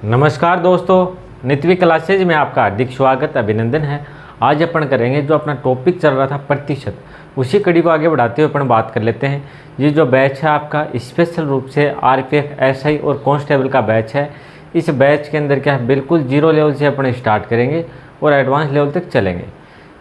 नमस्कार दोस्तों, नित्वी क्लासेज में आपका हार्दिक स्वागत अभिनंदन है। आज अपन करेंगे जो अपना टॉपिक चल रहा था प्रतिशत, उसी कड़ी को आगे बढ़ाते हुए अपन बात कर लेते हैं। ये जो बैच है आपका स्पेशल रूप से आरपीएफ, एसआई और कांस्टेबल का बैच है। इस बैच के अंदर क्या है, बिल्कुल जीरो लेवल से अपन स्टार्ट करेंगे और एडवांस लेवल तक चलेंगे।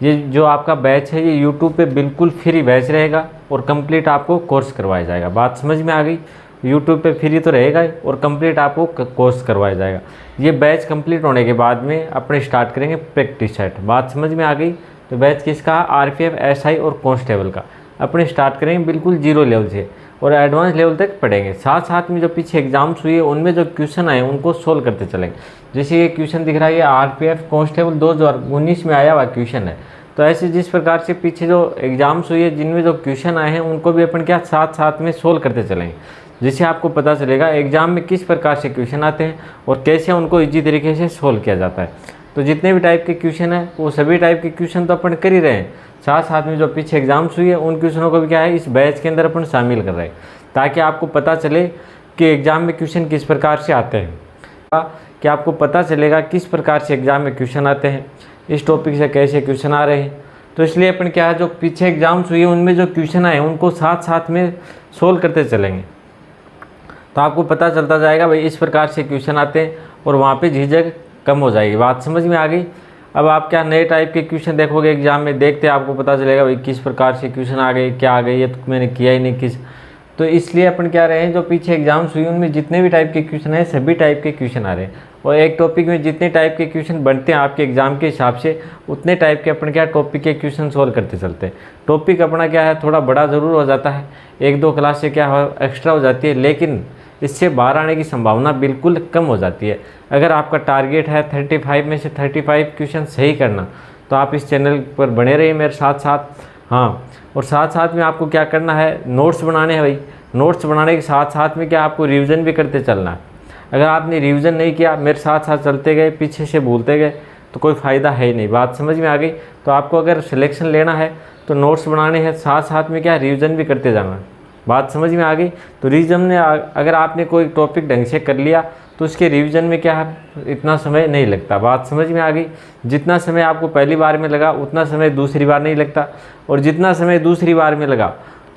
ये जो आपका बैच है ये यूट्यूब पे बिल्कुल फ्री बैच रहेगा और कंप्लीट आपको कोर्स करवाया जाएगा। बात समझ में आ गई? यूट्यूब पे फ्री तो रहेगा ही और कंप्लीट आपको कोर्स करवाया जाएगा। ये बैच कंप्लीट होने के बाद में अपने स्टार्ट करेंगे प्रैक्टिस सेट। बात समझ में आ गई? तो बैच किसका? आरपीएफ, एसआई और कांस्टेबल का। अपने स्टार्ट करेंगे बिल्कुल जीरो लेवल से और एडवांस लेवल तक पढ़ेंगे। साथ साथ में जो पीछे एग्जाम्स हुए उनमें जो क्वेश्चन आए उनको सोल्व करते चलेंगे। जैसे ये क्वेश्चन दिख रहा है, ये आरपीएफ कांस्टेबल 2019 में आया हुआ क्वेश्चन है। तो ऐसे जिस प्रकार से पीछे जो एग्जाम्स हुई है जिनमें जो क्वेश्चन आए हैं उनको भी अपन क्या साथ साथ में सोल्व करते चलेंगे, जिससे आपको पता चलेगा एग्जाम में किस प्रकार से क्वेश्चन आते हैं और कैसे उनको इजी तरीके से सोल्व किया जाता है। तो जितने भी टाइप के क्वेश्चन हैं वो सभी टाइप के क्वेश्चन तो अपन कर ही रहे हैं। साथ साथ में जो पीछे एग्जाम्स हुई है उन क्वेश्चनों को भी क्या है इस बैच के अंदर अपन शामिल कर रहे हैं, ताकि आपको पता चले कि एग्जाम में क्वेश्चन किस प्रकार से आते हैं, कि आपको पता चलेगा किस प्रकार से एग्जाम में क्वेश्चन आते हैं, इस टॉपिक से कैसे क्वेश्चन आ रहे हैं। तो इसलिए अपन क्या है, जो पीछे एग्जाम्स हुई है उनमें जो क्वेश्चन आए उनको साथ साथ में सोल्व करते चलेंगे। तो आपको पता चलता जाएगा भाई इस प्रकार से क्वेश्चन आते हैं और वहाँ पे झिझक कम हो जाएगी। बात समझ में आ गई? अब आप क्या नए टाइप के क्वेश्चन देखोगे एग्जाम में, देखते आपको पता चलेगा भाई किस प्रकार से क्वेश्चन आ गए, क्या आ गए, ये तो मैंने किया ही नहीं किस। तो इसलिए अपन क्या रहे हैं, जो पीछे एग्जाम्स हुई उनमें जितने भी टाइप के क्वेश्चन हैं सभी टाइप के क्वेश्चन आ रहे हैं और एक टॉपिक में जितने टाइप के क्वेश्चन बनते हैं आपके एग्जाम के हिसाब से उतने टाइप के अपन क्या टॉपिक के क्वेश्चन सोल्व करते चलते हैं। टॉपिक अपना क्या है थोड़ा बड़ा ज़रूर हो जाता है, एक दो क्लास से क्या हो एक्स्ट्रा हो जाती है, लेकिन इससे बाहर आने की संभावना बिल्कुल कम हो जाती है। अगर आपका टारगेट है 35 में से 35 क्वेश्चन सही करना, तो आप इस चैनल पर बने रहिए मेरे साथ साथ। हाँ, और साथ साथ में आपको क्या करना है, नोट्स बनाने हैं भाई। नोट्स बनाने के साथ साथ में क्या आपको रिवीजन भी करते चलना है। अगर आपने रिवीजन नहीं किया, मेरे साथ साथ चलते गए, पीछे से भूलते गए, तो कोई फ़ायदा है ही नहीं। बात समझ में आ गई? तो आपको अगर सिलेक्शन लेना है तो नोट्स बनाने हैं, साथ साथ में क्या रिवीजन भी करते जाना है। बात समझ में आ गई? तो रिवीजन में अगर आपने कोई टॉपिक ढंग से कर लिया तो उसके रिवीजन में क्या है इतना समय नहीं लगता। बात समझ में आ गई? जितना समय आपको पहली बार में लगा उतना समय दूसरी बार नहीं लगता, और जितना समय दूसरी बार में लगा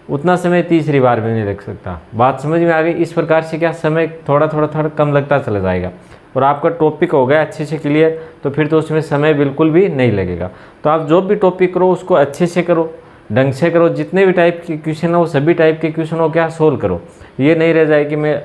उतना समय तीसरी बार में नहीं लग सकता। बात समझ में आ गई? इस प्रकार से क्या समय थोड़ा थोड़ा कम लगता चला जाएगा और आपका टॉपिक हो गया अच्छे से क्लियर, तो फिर तो उसमें समय बिल्कुल भी नहीं लगेगा। तो आप जो भी टॉपिक करो उसको अच्छे से करो, ढंग से करो। जितने भी टाइप के क्वेश्चन हो सभी टाइप के क्वेश्चन हो क्या सोल्व करो। ये नहीं रह जाए कि मैं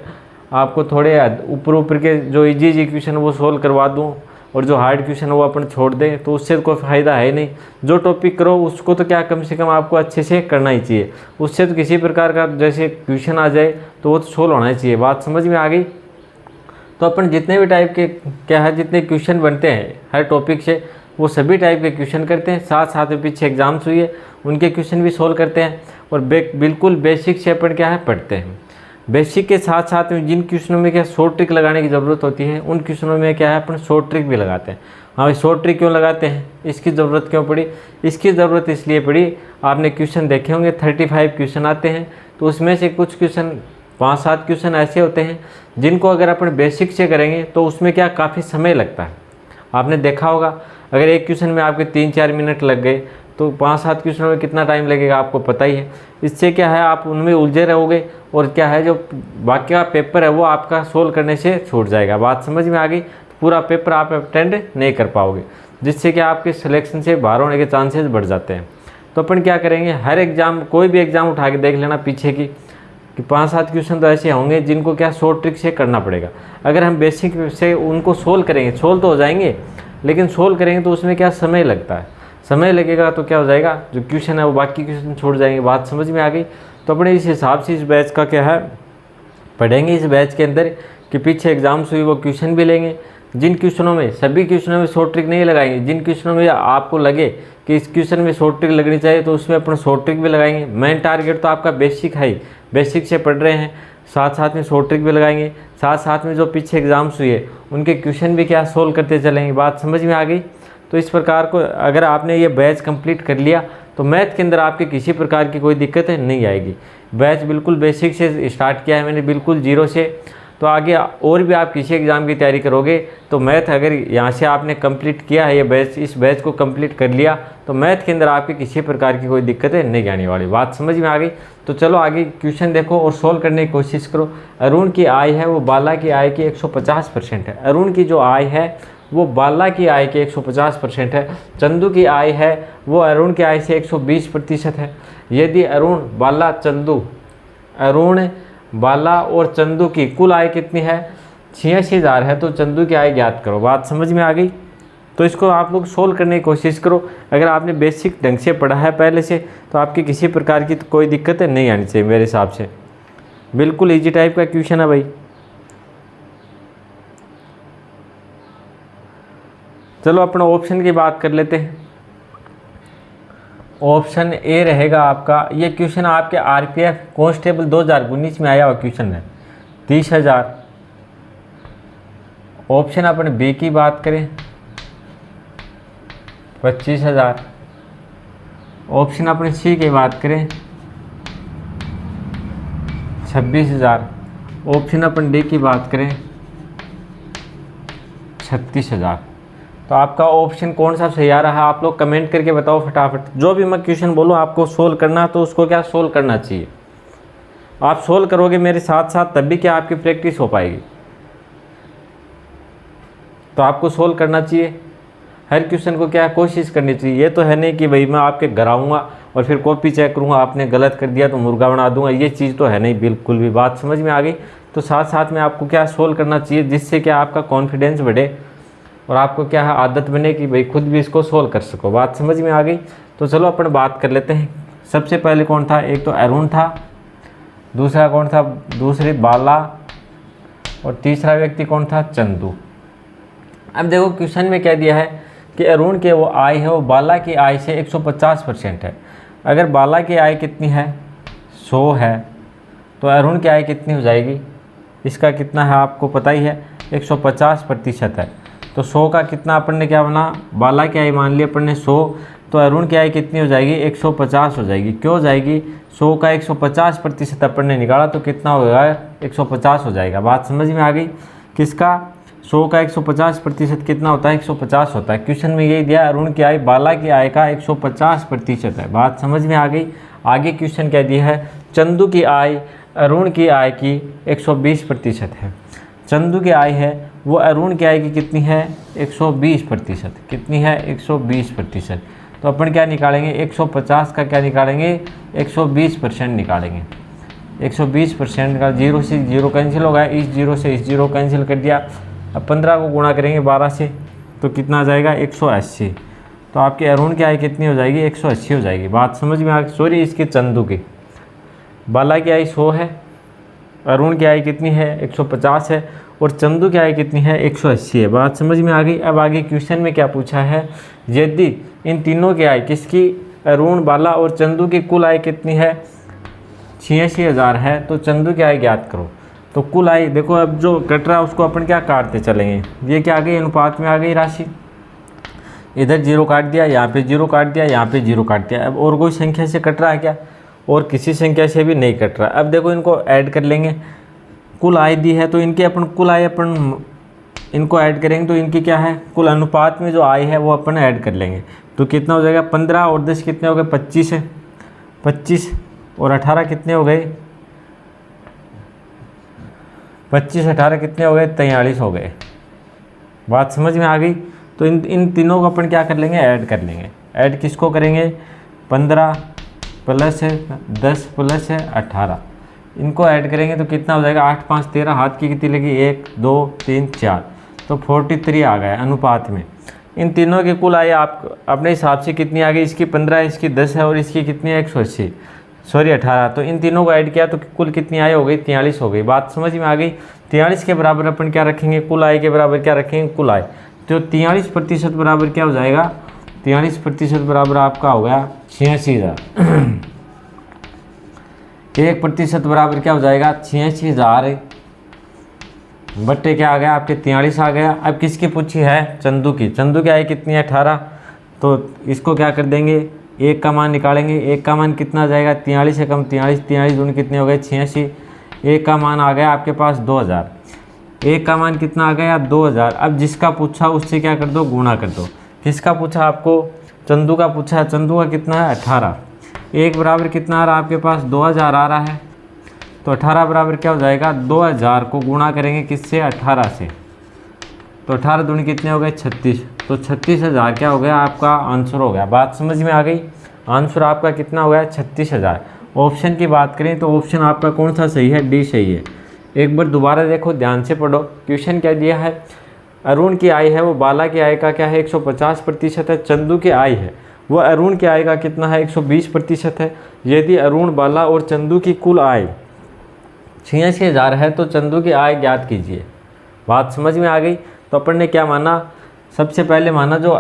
आपको थोड़े ऊपर ऊपर के जो इजी क्वेश्चन वो सोल्व करवा दूँ और जो हार्ड क्वेश्चन वो अपन छोड़ दें, तो उससे कोई फ़ायदा है नहीं। जो टॉपिक करो उसको तो क्या कम से कम आपको अच्छे से करना ही चाहिए। उससे तो किसी प्रकार का जैसे क्वेश्चन आ जाए तो वो तो सोल्व होना ही चाहिए। बात समझ में आ गई? तो अपन जितने भी टाइप के क्या है जितने क्वेश्चन बनते हैं हर टॉपिक से वो सभी टाइप के क्वेश्चन करते हैं। साथ साथ में पीछे एग्जाम्स हुई है उनके क्वेश्चन भी सोल्व करते हैं और बिल्कुल बेसिक से अपन क्या है पढ़ते हैं। बेसिक के साथ साथ में जिन क्वेश्चनों में क्या शॉर्ट ट्रिक लगाने की ज़रूरत होती है उन क्वेश्चनों में क्या है अपन शॉर्ट ट्रिक भी लगाते हैं। हाँ भाई, शॉर्ट ट्रिक क्यों लगाते हैं, इसकी ज़रूरत क्यों पड़ी? इसकी ज़रूरत इसलिए पड़ी, आपने क्वेश्चन देखे होंगे 35 क्वेश्चन आते हैं, तो उसमें से कुछ क्वेश्चन 5-7 क्वेश्चन ऐसे होते हैं जिनको अगर अपन बेसिक से करेंगे तो उसमें क्या काफ़ी समय लगता है। आपने देखा होगा अगर एक क्वेश्चन में आपके 3-4 मिनट लग गए तो 5-7 क्वेश्चनों में कितना टाइम लगेगा आपको पता ही है। इससे क्या है आप उनमें उलझे रहोगे और क्या है जो बाकी का पेपर है वो आपका सोल्व करने से छूट जाएगा। बात समझ में आ गई? तो पूरा पेपर आप अटेंड नहीं कर पाओगे, जिससे कि आपके सिलेक्शन से बाहर होने के चांसेस बढ़ जाते हैं। तो अपन क्या करेंगे, हर एग्ज़ाम कोई भी एग्ज़ाम उठा के देख लेना पीछे की, कि 5-7 क्वेश्चन तो ऐसे होंगे जिनको क्या शॉर्ट ट्रिक से करना पड़ेगा। अगर हम बेसिक से उनको सोल्व करेंगे, सोल्व तो हो जाएंगे, लेकिन सोल्व करेंगे तो उसमें क्या समय लगता है। समय लगेगा तो क्या हो जाएगा, जो क्वेश्चन है वो बाकी क्वेश्चन छोड़ जाएंगे। बात समझ में आ गई? तो अपने इस हिसाब से इस बैच का क्या है पढ़ेंगे इस बैच के अंदर, कि पीछे एग्जाम्स हुई वो क्वेश्चन भी लेंगे। जिन क्वेश्चनों में सभी क्वेश्चनों में शॉर्ट ट्रिक नहीं लगाएंगे, जिन क्वेश्चनों में आपको लगे कि इस क्वेश्चन में शॉर्ट ट्रिक लगनी चाहिए तो उसमें अपन शॉर्ट ट्रिक भी लगाएंगे। मेन टारगेट तो आपका बेसिक है ही, बेसिक से पढ़ रहे हैं, साथ साथ में शॉर्ट ट्रिक भी लगाएंगे। साथ साथ में जो पीछे एग्जाम्स हुए उनके क्वेश्चन भी क्या सोल्व करते चलेंगे। बात समझ में आ गई? तो इस प्रकार को अगर आपने ये बैच कंप्लीट कर लिया तो मैथ के अंदर आपके किसी प्रकार की कोई दिक्कत नहीं आएगी। बैच बिल्कुल बेसिक से स्टार्ट किया है मैंने, बिल्कुल जीरो से। तो आगे और भी आप किसी एग्ज़ाम की तैयारी करोगे तो मैथ अगर यहाँ से आपने कंप्लीट किया है, ये बैच, इस बैच को कंप्लीट कर लिया, तो मैथ के अंदर आपकी किसी प्रकार की कोई दिक्कतें नहीं आने वाली। बात समझ में आ गई? तो चलो आगे क्वेश्चन देखो और सोल्व करने की कोशिश करो। अरुण की आय है वो बाला की आय की 150% है। अरुण की जो आय है वो बाला की आय के 150% है। चंदू की आय है वो अरुण की आय से 120% है। यदि अरुण, बाला, चंदू, अरुण, बाला और चंदू की कुल आय कितनी है? 86,000 है। तो चंदू की आय ज्ञात करो। बात समझ में आ गई? तो इसको आप लोग सोल्व करने की कोशिश करो। अगर आपने बेसिक ढंग से पढ़ा है पहले से तो आपकी किसी प्रकार की कोई दिक्कतें नहीं आनी चाहिए मेरे हिसाब से। बिल्कुल इजी टाइप का क्वेश्चन है भाई। चलो अपना ऑप्शन की बात कर लेते हैं। ऑप्शन ए रहेगा आपका, ये क्वेश्चन आपके आरपीएफ कांस्टेबल 2019 में आया हुआ क्वेश्चन है, 30,000। ऑप्शन अपन बी की बात करें 25,000। ऑप्शन अपन सी की बात करें 26,000। ऑप्शन अपन डी की बात करें 36,000। तो आपका ऑप्शन कौन सा सही आ रहा है आप लोग कमेंट करके बताओ फटाफट। जो भी मैं क्वेश्चन बोलूँ आपको सोल्व करना, तो उसको क्या सोल्व करना चाहिए। आप सोल्व करोगे मेरे साथ साथ तभी क्या आपकी प्रैक्टिस हो पाएगी। तो आपको सोल्व करना चाहिए हर क्वेश्चन को, क्या कोशिश करनी चाहिए। ये तो है नहीं कि भाई मैं आपके घर आऊँगा और फिर कॉपी चेक करूँगा, आपने गलत कर दिया तो मुर्गा बना दूंगा, ये चीज़ तो है नहीं बिल्कुल भी। बात समझ में आ गई? तो साथ साथ में आपको क्या सोल्व करना चाहिए, जिससे क्या आपका कॉन्फिडेंस बढ़े और आपको क्या है आदत बने कि भाई खुद भी इसको सोल्व कर सको। बात समझ में आ गई? तो चलो अपन बात कर लेते हैं। सबसे पहले कौन था? एक तो अरुण था, दूसरा कौन था? दूसरी बाला, और तीसरा व्यक्ति कौन था? चंदू। अब देखो क्वेश्चन में क्या दिया है कि अरुण के वो आय है वो बाला की आय से 150% है। अगर बाला की आय कितनी है? 100 है, तो अरुण की आय कितनी हो जाएगी? इसका कितना है आपको पता ही है, 150% है। तो 100 का कितना अपन ने क्या बना? बाला की आय मान ली अपन ने 100, तो अरुण की आय कितनी हो जाएगी? 150 हो जाएगी। क्यों हो जाएगी? 100 का 150% अपन ने निकाला तो कितना होगा? 150 हो जाएगा। बात समझ में आ गई? किसका? 100 का 150% कितना होता है? 150 होता है। क्वेश्चन में यही दिया, अरुण की आय बाला की आय का 150% है। बात समझ में आ गई? आगे क्वेश्चन क्या दिया है? चंदू की आय अरुण की आय की 120% है। चंदू की आय है वो अरुण की आय की कितनी है? 120%। कितनी है? 120%। तो अपन क्या निकालेंगे? 150 का क्या निकालेंगे? 120% निकालेंगे। 120% का 0 से 0 कैंसिल होगा, इस 0 से इस 0 कैंसिल कर दिया। अब 15 को गुणा करेंगे 12 से तो कितना आ जाएगा? 180। तो आपके अरुण की आय कितनी हो जाएगी? 180 हो जाएगी। बात समझ में आ गई? सॉरी, इसके चंदू की, बाला की आय 100 है, अरुण की आय कितनी है? 150 है, और चंदू की आय कितनी है? 180 है। बात समझ में आ गई? अब आगे क्वेश्चन में क्या पूछा है? यदि इन तीनों की आय, किसकी? अरुण, बाला और चंदू की कुल आय कितनी है? 86,000 है। तो चंदू की आय ज्ञात करो। तो कुल आय देखो, अब जो कट रहा है उसको अपन क्या काटते चलेंगे। ये क्या आ गई? अनुपात में आ गई राशि। इधर 0 काट दिया, यहाँ पे 0 काट दिया, यहाँ पे 0 काट दिया। अब और कोई संख्या से कट रहा है क्या? और किसी संख्या से भी नहीं कट रहा। अब देखो इनको ऐड कर लेंगे। कुल आय दी है तो इनके अपन कुल आय अपन इनको ऐड करेंगे तो इनकी क्या है? कुल अनुपात में जो आय है वो अपन ऐड कर लेंगे। तो कितना हो जाएगा? 15 और 10 कितने हो गए? 25 है। 25 और 18 कितने हो गए? 25 18 कितने हो गए? 43 हो गए। बात समझ में आ गई? तो इन तीनों को अपन क्या कर लेंगे? ऐड कर लेंगे। ऐड किसको करेंगे? 15 प्लस है 10 प्लस है 18, इनको ऐड करेंगे तो कितना हो जाएगा? 8 5 13, हाथ की कितनी लगी? 1 2 3 4, तो 43 आ गया अनुपात में। इन तीनों की कुल आय आप अपने हिसाब से कितनी आ गई? इसकी 15 है, इसकी 10 है और इसकी कितनी है? 180, सॉरी 18। तो इन तीनों को ऐड किया तो कुल कितनी आय हो गई? 43 हो गई। बात समझ में आ गई? 43 के बराबर अपन क्या रखेंगे? कुल आय के बराबर क्या रखेंगे? कुल आय। तो 43% बराबर क्या हो जाएगा? 43% बराबर आपका हो गया 86,000। 1% बराबर क्या हो जाएगा? 86,000 बट्टे क्या आ गया? आपके 43 आ गया। अब किसकी पूछी है? चंदू की। चंदू की आय कितनी है? 18। तो इसको क्या कर देंगे? 1 का मान निकालेंगे। 1 का मान कितना जाएगा? 43 से कम 43, 43 दूनी कितने हो गए? 86। 1 का मान आ गया आपके पास 2000। 1 का मान कितना आ गया 2000। अब जिसका पूछा उससे क्या कर दो, गुणा कर दो। किसका पूछा आपको, चंदू का पूछा है। चंदू का कितना है 18। 1 बराबर कितना आ रहा है आपके पास 2000 आ रहा है। तो 18 बराबर क्या हो जाएगा 2000 को गुणा करेंगे किससे 18 से, तो 18 दूनी कितने हो गए 36। तो 36,000 क्या हो गया आपका आंसर हो गया। बात समझ में आ गई। आंसर आपका कितना हो गया 36,000। ऑप्शन की बात करें तो ऑप्शन आपका कौन सा सही है, डी सही है। एक बार दोबारा देखो, ध्यान से पढ़ो। क्वेश्चन क्या दिया है, अरुण की आय है वो बाला की आय का क्या है 150% है। चंदू की आय है वो अरुण की आय का कितना है 120% है। यदि अरुण, बाला और चंदू की कुल आय 86,000 है तो चंदू की आय ज्ञात कीजिए। बात समझ में आ गई। तो अपन ने क्या माना, सबसे पहले माना जो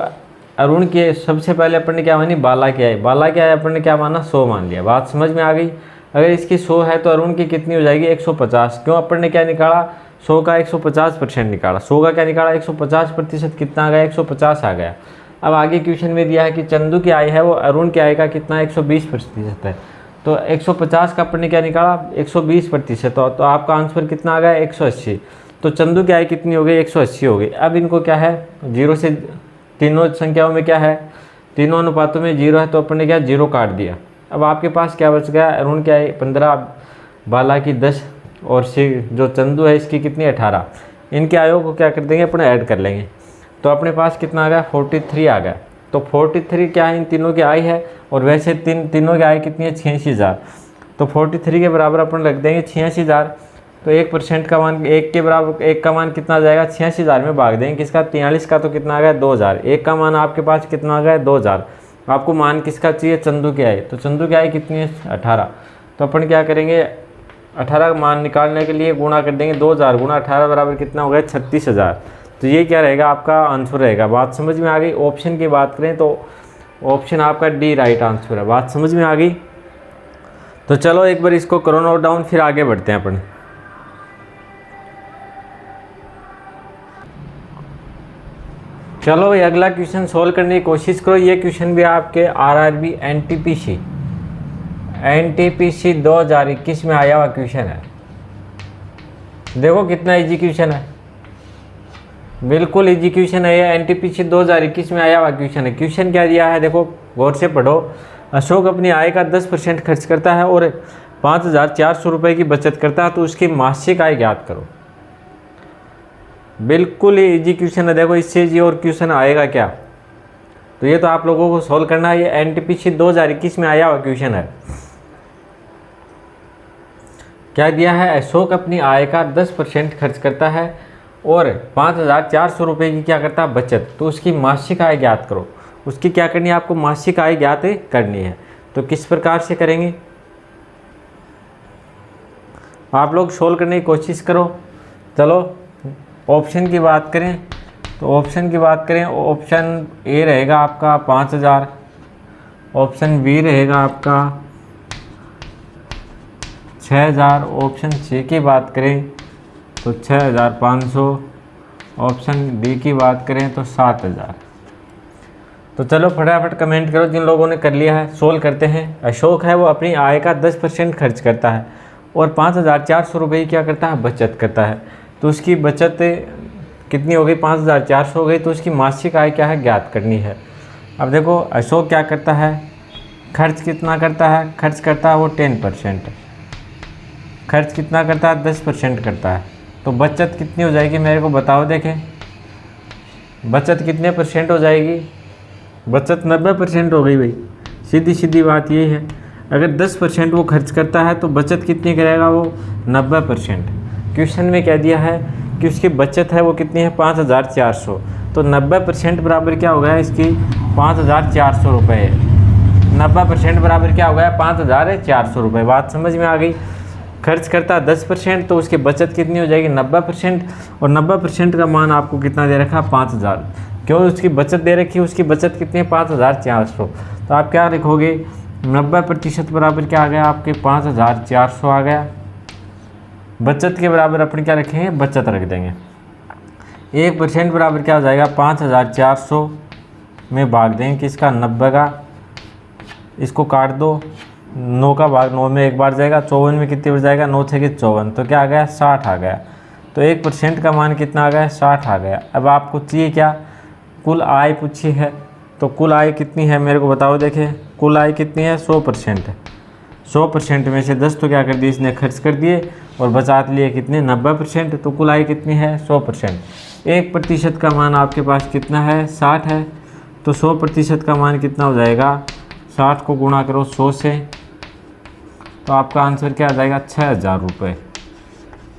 अरुण के, सबसे पहले अपन ने क्या मानी बाला की आय। बाला की आय अपन ने क्या माना 100 मान लिया। बात समझ में आ गई। अगर इसकी 100 है तो अरुण की कितनी हो जाएगी 150। क्यों, अपन ने क्या निकाला 100 का 150% निकाला। 100 का क्या निकाला 150%, कितना आ गया 150 आ गया। अब आगे क्वेश्चन में दिया है कि चंदू की आय है वो अरुण की आय का कितना 120% है। तो 150 का अपन ने क्या निकाला 120%। तो आपका आंसर कितना आ गया 180। तो चंदू की आय कितनी हो गई 180 हो गई। अब इनको क्या है 0 से, तीनों संख्याओं में क्या है, तीनों अनुपातों में 0 है तो अपन ने क्या 0 काट दिया। अब आपके पास क्या बच गया, अरुण की आय 15, बाला की 10 और जो चंदू है इसकी कितनी 18। इनके आयों को क्या कर देंगे अपने ऐड कर लेंगे। तो अपने पास कितना आ गया 43 आ गया। तो 43 क्या है इन तीनों की आय है। और वैसे तीनों की आय कितनी है 86,000। तो 43 के बराबर अपन रख देंगे 86,000। तो 1% का मान, 1 के बराबर 1 का मान कितना आ जाएगा 86,000 में भाग देंगे किसका 43 का, तो कितना आ गया 2000। 1 का मान आपके पास कितना आ गया 2000। आपको मान किसका चाहिए चंदू की आय। तो चंदू की आय कितनी है 18। तो अपन क्या करेंगे 18 का मान निकालने के लिए गुणा कर देंगे 2000 गुणा 18 बराबर कितना हो गया 36,000। तो ये क्या रहेगा आपका आंसर रहेगा। बात समझ में आ गई। ऑप्शन की बात करें तो ऑप्शन आपका डी राइट आंसर है। बात समझ में आ गई। तो चलो एक बार इसको करो नोट डाउन, फिर आगे बढ़ते हैं अपन। चलो भाई अगला क्वेश्चन सोल्व करने की कोशिश करो। ये क्वेश्चन भी आपके आरआरबी एनटीपीसी 2021 में आया हुआ क्वेश्चन है। देखो कितना इजी क्वेश्चन है, बिल्कुल इजी क्वेश्चन है। ये एनटीपीसी 2021 में आया हुआ क्वेश्चन है। क्वेश्चन क्या दिया है देखो गौर से पढ़ो। अशोक अपनी आय का 10% खर्च करता है और 5,400 रुपये की बचत करता है, तो उसकी मासिक आय ज्ञात करो। बिल्कुल ही इजी क्वेश्चन है। देखो इससे जी और क्वेश्चन आएगा क्या, तो ये तो आप लोगों को सॉल्व करना है। ये एनटीपीसी 2021 में आया हुआ क्वेश्चन है। क्या दिया है, अशोक अपनी आय का 10% खर्च करता है और 5,400 रुपये की क्या करता है बचत, तो उसकी मासिक आय ज्ञात करो। उसकी क्या करनी है आपको, मासिक आय ज्ञात करनी है। तो किस प्रकार से करेंगे आप लोग सोल्व करने की कोशिश करो। चलो ऑप्शन की बात करें तो ऑप्शन की बात करें, ऑप्शन ए रहेगा आपका 5,000, ऑप्शन बी रहेगा आपका 6,000, ऑप्शन सी की बात करें तो 6,500, ऑप्शन डी की बात करें तो 7,000। तो चलो फटाफट कमेंट करो जिन लोगों ने कर लिया है। सोल्व करते हैं। अशोक है वो अपनी आय का 10% खर्च करता है और 5,400 रुपये क्या करता है बचत करता है, तो उसकी बचत कितनी हो गई 5,400 हो गई। तो उसकी मासिक आय क्या है ज्ञात करनी है। अब देखो अशोक क्या करता है, खर्च कितना करता है, खर्च करता है वो 10%, खर्च कितना करता है 10% करता है। तो बचत कितनी हो जाएगी मेरे को बताओ। देखें बचत कितने परसेंट हो जाएगी, बचत 90% हो गई भाई। सीधी सीधी बात ये है, अगर 10% वो खर्च करता है तो बचत कितनी करेगा वो 90%। क्वेश्चन में क्या दिया है कि उसकी बचत है वो कितनी है 5,400, तो 90% बराबर क्या हो गया इसकी 5,400 रुपये। 90% बराबर क्या हो गया 5,400 रुपये। बात समझ में आ गई। खर्च करता है 10% तो उसकी बचत कितनी हो जाएगी 90%, और 90% का मान आपको कितना दे रखा 5,000। क्यों उसकी बचत दे रखी है, उसकी बचत कितनी है 5,400। तो आप क्या लिखोगे 90% बराबर क्या आ गया आपके 5,400 आ गया। बचत के बराबर अपन क्या रखेंगे बचत रख देंगे। 1% बराबर क्या हो जाएगा 5,400 में भाग देंगे किसका 90 का। इसको काट दो, 9 का भाग 9 में एक बार जाएगा, 54 में कितने बार जाएगा 9 थे कि 54, तो क्या आ गया 60 आ गया। तो 1% का मान कितना आ गया, 60 आ गया। अब आपको चाहिए क्या, कुल आय पूछी है, तो कुल आय कितनी है मेरे को बताओ। देखें कुल आय कितनी है, 100% है। 100% में से 10 तो क्या कर दिए इसने, खर्च कर दिए, और बचा लिए कितने, 90%। तो कुल आय कितनी है, 100%। 1% का मान आपके पास कितना है, 60 है। तो 100% का मान कितना हो जाएगा, 60 को गुणा करो 100 से, तो आपका आंसर क्या आ जाएगा, 6000 रुपये।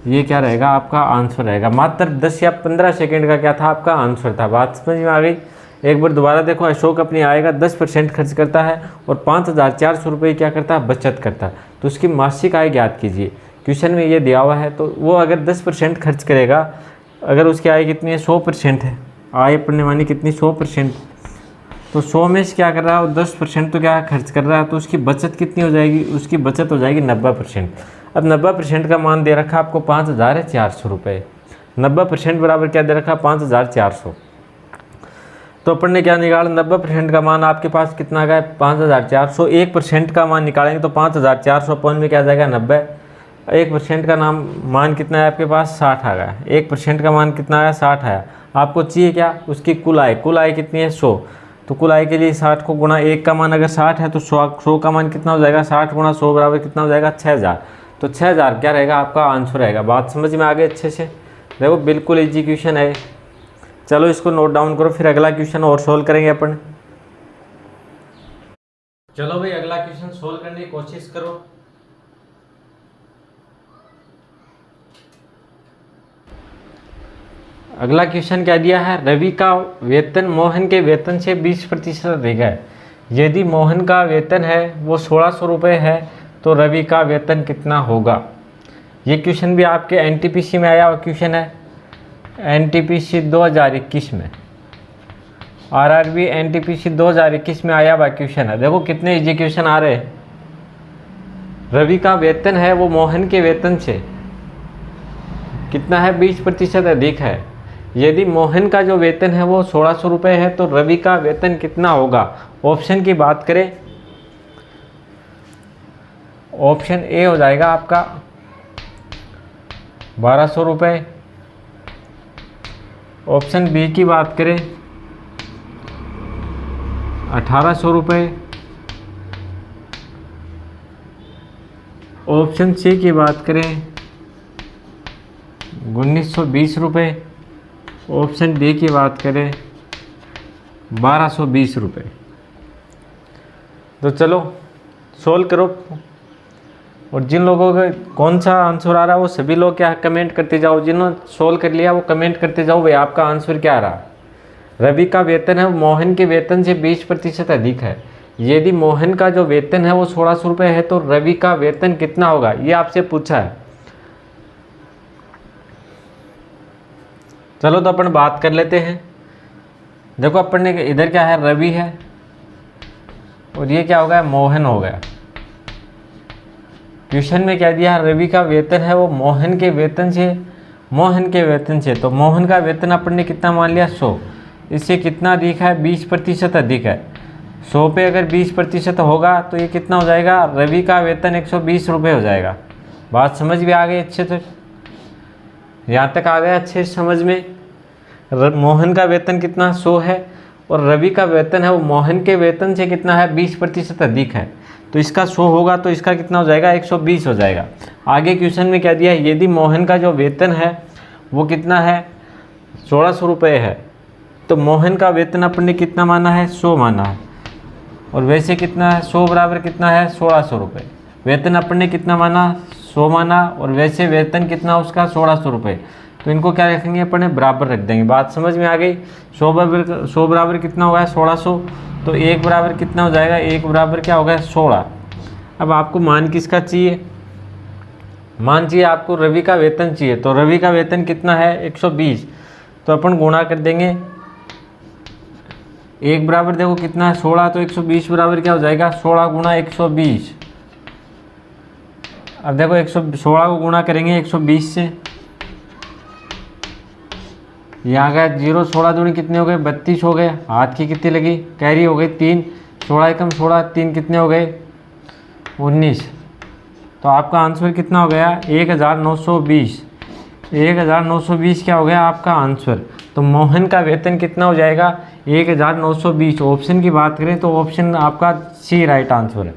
ये क्या रहेगा, आपका आंसर रहेगा। मात्र 10 या 15 सेकेंड का क्या था, आपका आंसर था। बात समझ में आ गई। एक बार दोबारा देखो, अशोक अपनी आय का 10% खर्च करता है और 5400 रुपये क्या करता है, बचत करता है। तो उसकी मासिक आय ज्ञात कीजिए। क्वेश्चन में ये दिया हुआ है, तो वो अगर 10% खर्च करेगा, अगर उसकी आय कितनी है, 100% है, आय पढ़ने वाली कितनी, 100%, तो 100 में से क्या कर रहा है, वो 10% तो क्या खर्च कर रहा है, तो उसकी बचत कितनी हो जाएगी, उसकी बचत हो जाएगी 90%। अब 90% का मान दे रखा आपको 5400 रुपये। 90% बराबर क्या दे रखा, 5400। तो अपन ने क्या निकाला, 90% का मान आपके पास कितना आ गया, 5400। 1% का मान निकालेंगे तो 5400 अपन में क्या आ जाएगा, 90। 1% का मान कितना है आपके पास, 60 आ गया। 1% का मान कितना आया, 60 आया। आपको चाहिए क्या, उसकी कुल आय। कुल आय कितनी है, 100। तो कुल आय के लिए 60 को गुणा 1 का मान अगर 60 है, तो 100 का मान कितना हो जाएगा, 60 गुणा 100 बराबर कितना हो जाएगा, 6000। तो 6000 क्या रहेगा, आपका आंसर रहेगा। बात समझ में आ गई अच्छे से। देखो बिल्कुल इजी क्वेश्चन है। चलो इसको नोट डाउन करो, फिर अगला क्वेश्चन और सोल्व करेंगे अपन। चलो भाई अगला क्वेश्चन सोल्व करने की कोशिश करो। अगला क्वेश्चन क्या दिया है, रवि का वेतन मोहन के वेतन से 20% अधिक है। यदि मोहन का वेतन है वो 1600 रुपये है, तो रवि का वेतन कितना होगा। ये क्वेश्चन भी आपके एनटीपीसी में आया हुआ क्वेश्चन है, एनटीपीसी 2021 में, आरआरबी एनटीपीसी 2021 में आया हुआ क्वेश्चन है। देखो कितने इजी क्वेश्चन आ रहे हैं। रवि का वेतन है वो मोहन के वेतन से कितना है, 20% अधिक है। यदि मोहन का जो वेतन है वो 1600 रुपये है, तो रवि का वेतन कितना होगा। ऑप्शन की बात करें, ऑप्शन ए हो जाएगा आपका 1200 रुपये। ऑप्शन बी की बात करें 1800 रुपये। ऑप्शन सी की बात करें 1920 रुपये। ऑप्शन डी की बात करें 1220 रुपये। तो चलो सोल्व करो, और जिन लोगों का कौन सा आंसर आ रहा है वो सभी लोग क्या कमेंट करते जाओ। जिन्होंने सोल्व कर लिया वो कमेंट करते जाओ भाई आपका आंसर क्या आ रहा। रवि का वेतन है मोहन के वेतन से 20% अधिक है। यदि मोहन का जो वेतन है वो 1600 रुपये है, तो रवि का वेतन कितना होगा, ये आपसे पूछा है। चलो तो अपन बात कर लेते हैं। देखो अपन ने इधर क्या है, रवि है, और ये क्या हो गया, मोहन हो गया। क्वेश्चन में क्या दिया, रवि का वेतन है वो मोहन के वेतन से, तो मोहन का वेतन अपन ने कितना मान लिया, 100। इससे कितना अधिक है, 20% अधिक है। 100 पे अगर 20% होगा तो ये कितना हो जाएगा, रवि का वेतन 120 रुपये हो जाएगा। बात समझ में आ गई अच्छे से, यहाँ तक आ गया अच्छे समझ में। मोहन का वेतन कितना, 100 है, और रवि का वेतन है वो मोहन के वेतन से कितना है, 20% अधिक है। तो इसका 100 होगा तो इसका कितना हो जाएगा, 120 हो जाएगा। आगे क्वेश्चन में क्या दिया है, यदि मोहन का जो वेतन है वो कितना है, 1600 रुपये है, तो मोहन का वेतन अपन ने कितना माना है, 100 माना है, और वैसे कितना है, 100 बराबर कितना है, 1600 रुपये। वेतन अपन ने कितना माना, 100 माना, और वैसे वेतन कितना उसका, 1600 रुपये। तो इनको क्या रखेंगे अपन ने, बराबर रख देंगे। बात समझ में आ गई। 100 बराबर कितना हुआ है, 1600, तो 1 बराबर कितना हो जाएगा, 1 बराबर क्या होगा, 16। अब आपको मान किसका चाहिए, मान चाहिए आपको रवि का वेतन चाहिए। तो रवि का वेतन कितना है, 120, तो अपन गुणा कर देंगे। 1 बराबर देखो कितना है, 16, तो 120 बराबर क्या हो जाएगा, 16 गुणा 120। अब देखो 116 को गुणा करेंगे 120 से, यहाँ गया 0, 16 दूनी कितने हो गए, 32 हो गए। हाथ की कितनी लगी, कैरी हो गई 3, 16 एकम 16, 3 कितने हो गए, 19। तो आपका आंसर कितना हो गया, 1920। 1920 क्या हो गया आपका आंसर। तो मोहन का वेतन कितना हो जाएगा 1920। ऑप्शन की बात करें तो ऑप्शन आपका सी राइट आंसर है।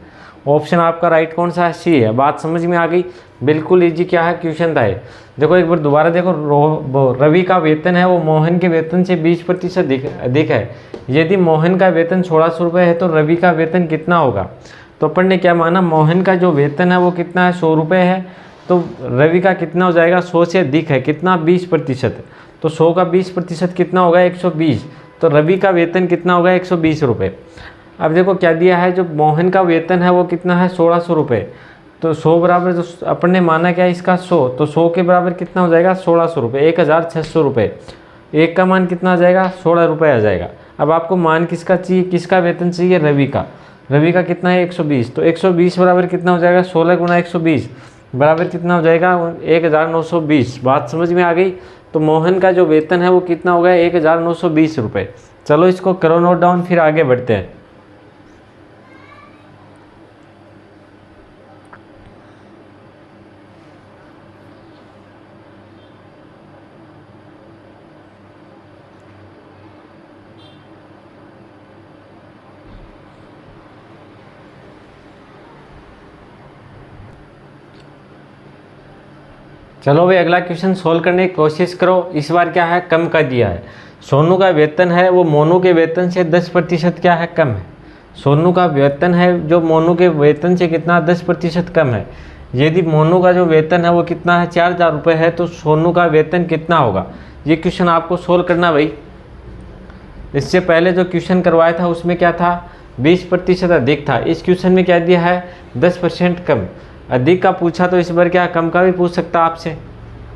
ऑप्शन आपका राइट कौन सा है, सी है। बात समझ में आ गई, बिल्कुल इजी क्या है क्वेश्चन था ये। देखो एक बार दोबारा देखो, रवि का वेतन है वो मोहन के वेतन से 20% अधिक है। यदि मोहन का वेतन 1600 रुपये है तो रवि का वेतन कितना होगा। तो अपन ने क्या माना, मोहन का जो वेतन है वो कितना है 100 रुपये है, तो रवि का कितना हो जाएगा 100 से अधिक है, कितना 20%। तो 100 का 20% कितना होगा 120। तो रवि का वेतन कितना होगा 120 रुपये। अब देखो क्या दिया है, जो मोहन का वेतन है वो कितना है 1600 रुपये। तो 100 बराबर जो अपन ने माना क्या है इसका 100, तो 100 के बराबर कितना हो जाएगा 1600 रुपये, 1600 रुपये। एक का मान कितना आ जाएगा 16 रुपये आ जाएगा। अब आपको मान किसका चाहिए, किसका वेतन चाहिए, रवि का। रवि का कितना है 120, तो 120 बराबर कितना हो जाएगा 16 गुना 120 बराबर कितना हो जाएगा 1920। बात समझ में आ गई। तो मोहन का जो वेतन है वो कितना हो गया 1920 रुपये। चलो इसको करो नोट डाउन, फिर आगे बढ़ते हैं। चलो भाई अगला क्वेश्चन सोल्व करने की कोशिश करो। इस बार क्या है, कम का दिया है। सोनू का वेतन है वो मोनू के वेतन से 10% क्या है, कम है। सोनू का वेतन है जो मोनू के वेतन से कितना 10% कम है। यदि मोनू का जो वेतन है वो कितना है 4000 रुपये है, तो सोनू का वेतन कितना होगा। ये क्वेश्चन आपको सोल्व करना भाई। इससे पहले जो क्वेश्चन करवाया था उसमें क्या था 20% अधिक था। इस क्वेश्चन में क्या दिया है 10% कम। अधिक का पूछा तो इस बार क्या कम का भी पूछ सकता आपसे।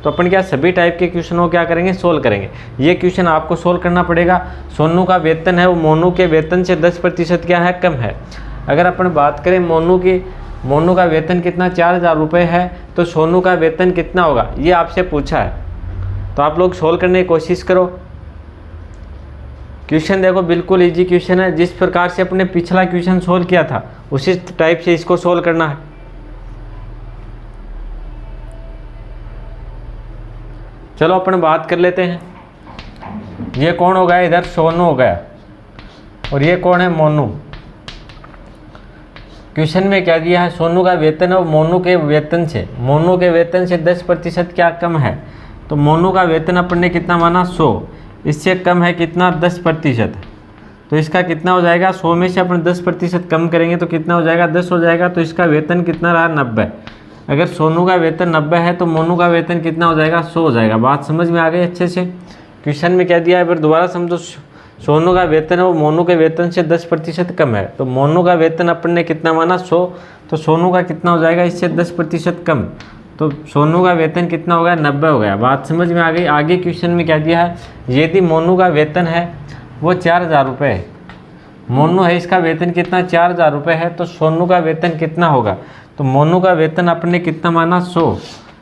तो अपन क्या सभी टाइप के क्वेश्चनों क्या करेंगे, सोल्व करेंगे। ये क्वेश्चन आपको सोल्व करना पड़ेगा। सोनू का वेतन है वो मोनू के वेतन से 10% क्या है, कम है। अगर अपन बात करें मोनू का वेतन कितना 4000 रुपये है, तो सोनू का वेतन कितना होगा, ये आपसे पूछा है। तो आप लोग सोल्व करने की कोशिश करो। क्वेश्चन देखो बिल्कुल इजी क्वेश्चन है। जिस प्रकार से अपने पिछला क्वेश्चन सोल्व किया था उसी टाइप से इसको सोल्व करना है। चलो अपन बात कर लेते हैं। ये कौन हो गया, इधर सोनू हो गया और ये कौन है, मोनू। क्वेश्चन में क्या दिया है, सोनू का वेतन है वो मोनू के वेतन से 10% क्या कम है। तो मोनू का वेतन अपन ने कितना माना 100, इससे कम है कितना 10%। तो इसका कितना हो जाएगा 100 में से अपन 10% कम करेंगे तो कितना हो जाएगा 10 हो जाएगा। तो इसका वेतन कितना रहा 90। अगर सोनू का वेतन 90 है तो मोनू का वेतन कितना हो जाएगा 100 हो जाएगा। बात समझ में आ गई अच्छे से। क्वेश्चन में क्या दिया है, फिर दोबारा समझो। सोनू का वेतन है वो मोनू के वेतन से 10% कम है। तो मोनू का वेतन अपन ने कितना माना 100, तो सोनू का कितना हो जाएगा इससे 10% कम। तो सोनू का वेतन कितना हो गया 90 हो गया। बात समझ में आ गई। आगे क्वेश्चन में क्या दिया है, यदि मोनू का वेतन है वो 4000 रुपये है, मोनू है इसका वेतन कितना 4000 रुपये है, तो सोनू का वेतन कितना होगा। तो मोनू का वेतन अपने कितना माना 100,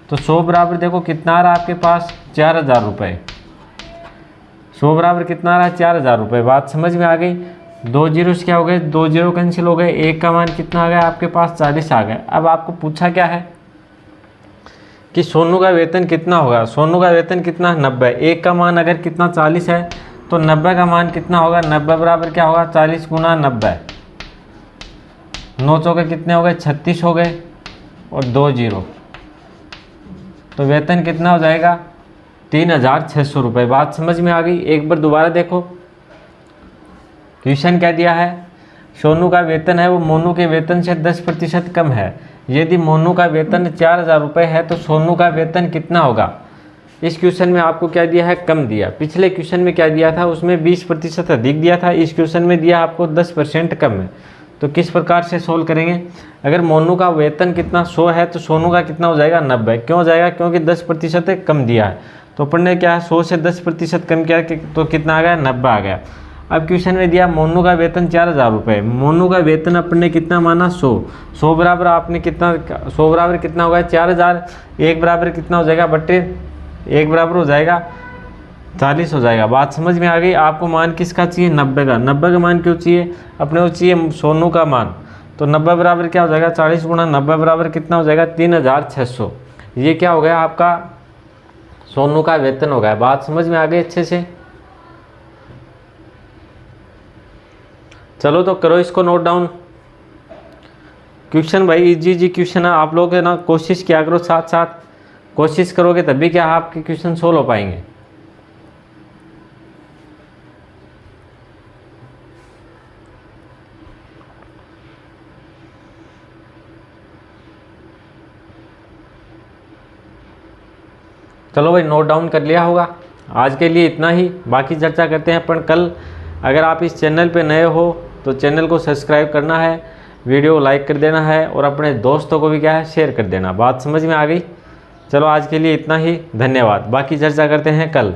तो 100 बराबर देखो कितना आ रहा है आपके पास 4000 रुपये। 100 बराबर कितना आ रहा है 4000 रुपये। बात समझ में आ गई। 2 जीरो क्या हो गए, 2 जीरो कैंसिल हो गए। एक का मान कितना आ गया आपके पास 40 आ गया। अब आपको पूछा क्या है कि सोनू का वेतन कितना होगा। सोनू का वेतन कितना 90। एक का मान अगर कितना 40 है तो 90 का मान कितना होगा, 90 बराबर क्या होगा 40 गुना 90। 9 चौके कितने हो गए 36 हो गए और 2 जीरो। तो वेतन कितना हो जाएगा 3600 रुपये। बात समझ में आ गई। एक बार दोबारा देखो क्वेश्चन क्या दिया है, सोनू का वेतन है वो मोनू के वेतन से 10% कम है। यदि मोनू का वेतन 4000 रुपये है तो सोनू का वेतन कितना होगा। इस क्वेश्चन में आपको क्या दिया है, कम दिया। पिछले क्वेश्चन में क्या दिया था, उसमें 20% अधिक दिया था। इस क्वेश्चन में दिया आपको 10% कम है। तो किस प्रकार से सोल्व करेंगे। अगर मोनू का वेतन कितना 100 है तो सोनू का कितना हो जाएगा 90। क्यों हो जाएगा, क्योंकि 10% कम दिया है। तो अपन ने क्या है 100 से 10% कम किया तो कितना आ गया 90 आ गया। अब क्वेश्चन में दिया मोनू का वेतन 4000 रुपये, मोनू का वेतन अपन ने कितना माना 100 बराबर आपने कितना 100 बराबर कितना होगा 4000। एक बराबर कितना हो जाएगा बट्टे एक बराबर हो जाएगा 40 हो जाएगा। बात समझ में आ गई। आपको मान किसका चाहिए 90 का। 90 का मान क्यों चाहिए, अपने को चाहिए सोनू का मान। तो 90 बराबर क्या हो जाएगा 40 गुना 90 बराबर कितना हो जाएगा 3600। ये क्या हो गया आपका सोनू का वेतन होगा। बात समझ में आ गई अच्छे से? चलो तो करो इसको नोट डाउन। क्वेश्चन भाई इजी जी क्वेश्चन है, आप लोग है ना कोशिश किया करो, साथ साथ कोशिश करोगे तभी क्या आपके क्वेश्चन सोल्व हो पाएंगे। चलो भाई नोट डाउन कर लिया होगा। आज के लिए इतना ही, बाकी चर्चा करते हैं अपन कल। अगर आप इस चैनल पे नए हो तो चैनल को सब्सक्राइब करना है, वीडियो लाइक कर देना है और अपने दोस्तों को भी क्या है शेयर कर देना। बात समझ में आ गई? चलो आज के लिए इतना ही, धन्यवाद। बाकी चर्चा करते हैं कल।